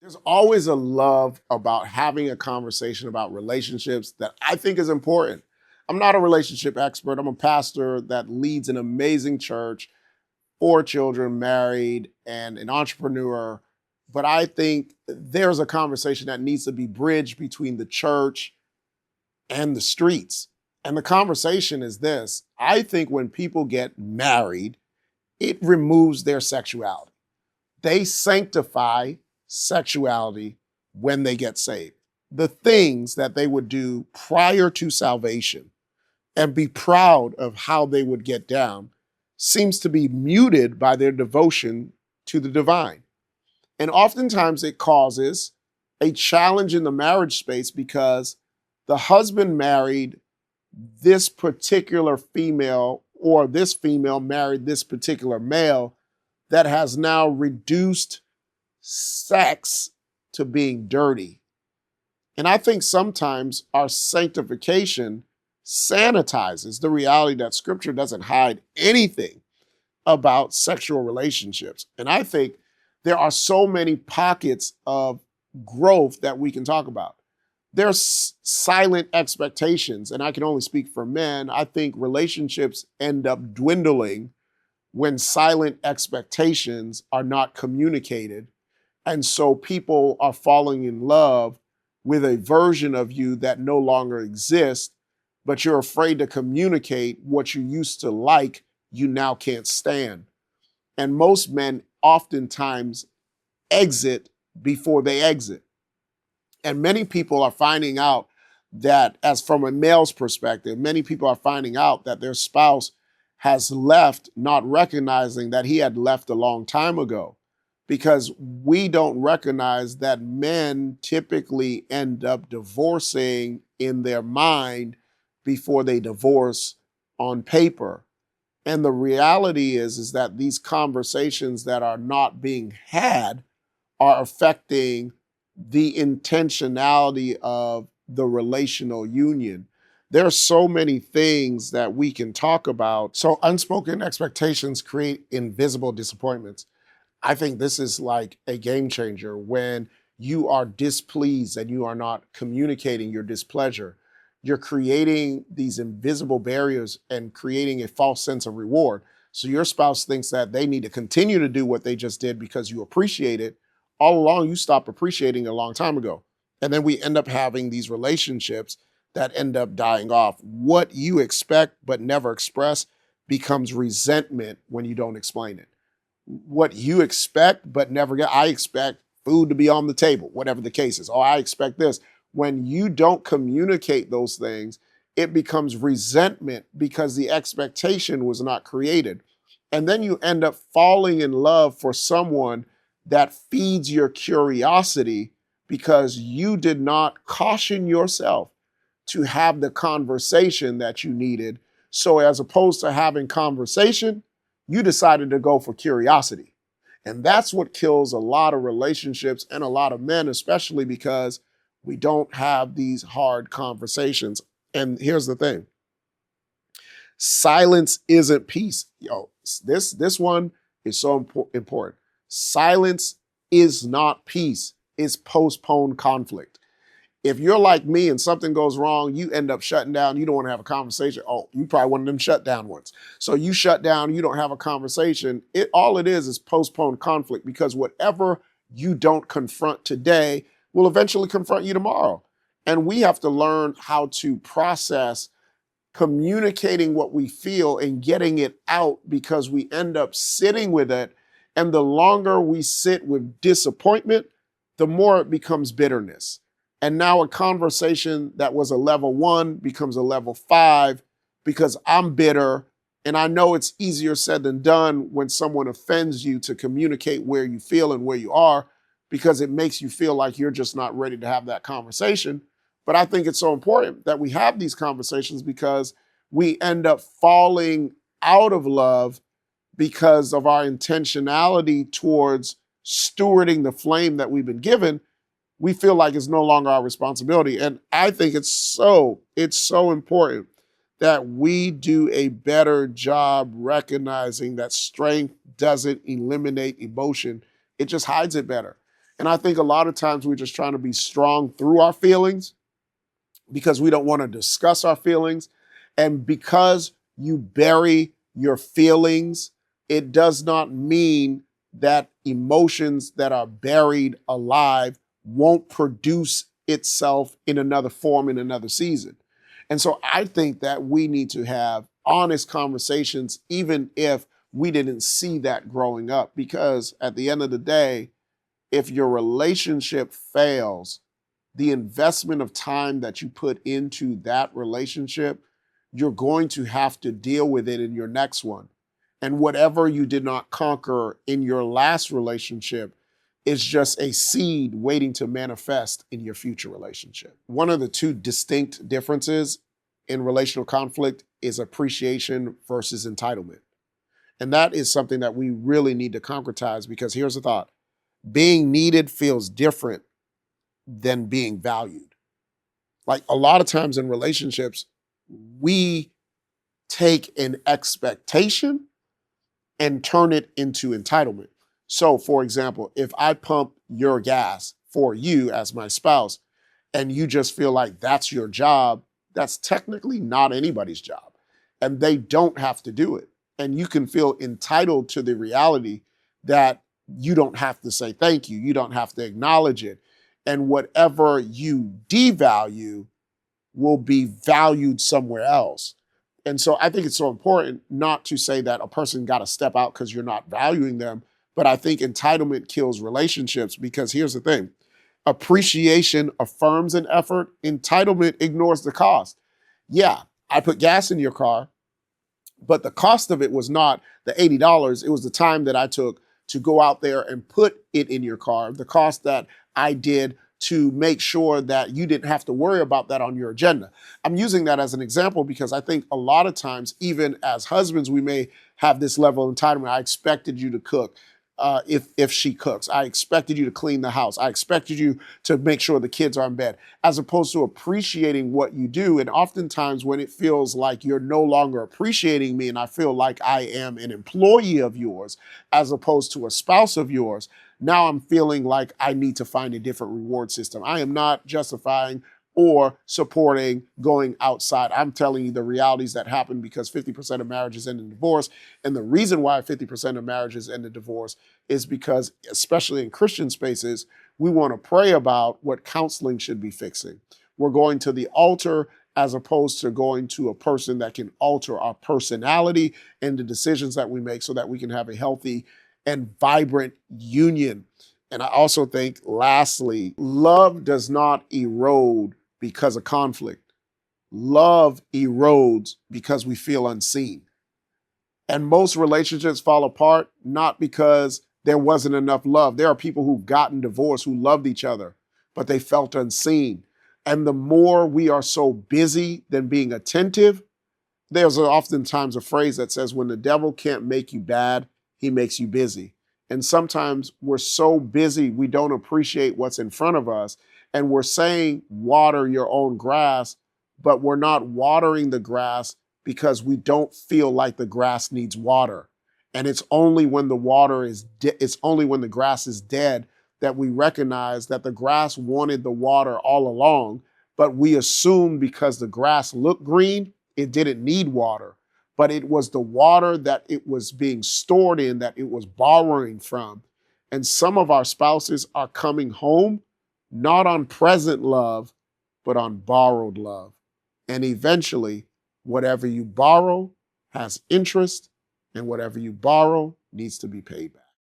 There's always a love about having a conversation about relationships that I think is important. I'm not a relationship expert. I'm a pastor that leads an amazing church, 4 children, married, and an entrepreneur. But I think there's a conversation that needs to be bridged between the church and the streets. And the conversation is this: I think when people get married, it removes their sexuality. They sanctify sexuality when they get saved. The things that they would do prior to salvation and be proud of how they would get down seems to be muted by their devotion to the divine. And oftentimes it causes a challenge in the marriage space because the husband married this particular female, or this female married this particular male, that has now reduced sex to being dirty. And I think sometimes our sanctification sanitizes the reality that scripture doesn't hide anything about sexual relationships. And I think there are so many pockets of growth that we can talk about. There's silent expectations, and I can only speak for men. I think relationships end up dwindling when silent expectations are not communicated. And so people are falling in love with a version of you that no longer exists, but you're afraid to communicate what you used to like, you now can't stand. And most men oftentimes exit before they exit. And many people are finding out that, as from a male's perspective, many people are finding out that their spouse has left, not recognizing that he had left a long time ago, because we don't recognize that men typically end up divorcing in their mind before they divorce on paper. And the reality is that these conversations that are not being had are affecting the intentionality of the relational union. There are so many things that we can talk about. So unspoken expectations create invisible disappointments. I think this is like a game changer when you are displeased and you are not communicating your displeasure. You're creating these invisible barriers and creating a false sense of reward. So your spouse thinks that they need to continue to do what they just did because you appreciate it. All along, you stopped appreciating it a long time ago. And then we end up having these relationships that end up dying off. What you expect but never express becomes resentment when you don't explain it. What you expect but never get, I expect food to be on the table, whatever the case is. Oh, I expect this. When you don't communicate those things, it becomes resentment because the expectation was not created. And then you end up falling in love for someone that feeds your curiosity because you did not caution yourself to have the conversation that you needed. So as opposed to having conversation, you decided to go for curiosity. And that's what kills a lot of relationships and a lot of men, especially because we don't have these hard conversations. And here's the thing: silence isn't peace. This one is so important. Silence is not peace. It's postponed conflict. If you're like me and something goes wrong, you end up shutting down. You don't want to have a conversation. Oh, you probably one of them shut down ones. So you shut down, you don't have a conversation. All it is postponed conflict, because whatever you don't confront today will eventually confront you tomorrow. And we have to learn how to process communicating what we feel and getting it out, because we end up sitting with it. And the longer we sit with disappointment, the more it becomes bitterness. And now a conversation that was a level 1 becomes a level 5 because I'm bitter. And I know it's easier said than done when someone offends you to communicate where you feel and where you are, because it makes you feel like you're just not ready to have that conversation. But I think it's so important that we have these conversations, because we end up falling out of love because of our intentionality towards stewarding the flame that we've been given. We feel like it's no longer our responsibility. And I think it's so important that we do a better job recognizing that strength doesn't eliminate emotion. It just hides it better. And I think a lot of times we're just trying to be strong through our feelings because we don't want to discuss our feelings. And because you bury your feelings, it does not mean that emotions that are buried alive won't produce itself in another form in another season. And so I think that we need to have honest conversations, even if we didn't see that growing up, because at the end of the day, if your relationship fails, the investment of time that you put into that relationship, you're going to have to deal with it in your next one. And whatever you did not conquer in your last relationship is just a seed waiting to manifest in your future relationship. One of the two distinct differences in relational conflict is appreciation versus entitlement. And that is something that we really need to concretize, because here's the thought: being needed feels different than being valued. Like a lot of times in relationships, we take an expectation and turn it into entitlement. So, for example, if I pump your gas for you as my spouse and you just feel like that's your job, that's technically not anybody's job. And they don't have to do it. And you can feel entitled to the reality that you don't have to say thank you, you don't have to acknowledge it. And whatever you devalue will be valued somewhere else. And so I think it's so important not to say that a person got to step out because you're not valuing them. But I think entitlement kills relationships, because here's the thing: appreciation affirms an effort, entitlement ignores the cost. Yeah, I put gas in your car, but the cost of it was not the $80. It was the time that I took to go out there and put it in your car, the cost that I did to make sure that you didn't have to worry about that on your agenda. I'm using that as an example because I think a lot of times, even as husbands, we may have this level of entitlement. I expected you to cook. If she cooks, I expected you to clean the house. I expected you to make sure the kids are in bed, as opposed to appreciating what you do. And oftentimes when it feels like you're no longer appreciating me and I feel like I am an employee of yours as opposed to a spouse of yours, now I'm feeling like I need to find a different reward system. I am not justifying or supporting going outside. I'm telling you the realities that happen, because 50% of marriages end in divorce. And the reason why 50% of marriages end in divorce is because, especially in Christian spaces, we want to pray about what counseling should be fixing. We're going to the altar as opposed to going to a person that can alter our personality and the decisions that we make so that we can have a healthy and vibrant union. And I also think, lastly, love does not erode because of conflict. Love erodes because we feel unseen. And most relationships fall apart not because there wasn't enough love. There are people who've gotten divorced who loved each other, but they felt unseen. And the more we are so busy than being attentive, there's oftentimes a phrase that says, when the devil can't make you bad, he makes you busy. And sometimes we're so busy, we don't appreciate what's in front of us. And we're saying, water your own grass, but we're not watering the grass because we don't feel like the grass needs water. And it's only when the water is, it's only when the grass is dead that we recognize that the grass wanted the water all along, but we assumed because the grass looked green, it didn't need water. But it was the water that it was being stored in that it was borrowing from. And some of our spouses are coming home not on present love, but on borrowed love. And eventually, whatever you borrow has interest, and whatever you borrow needs to be paid back.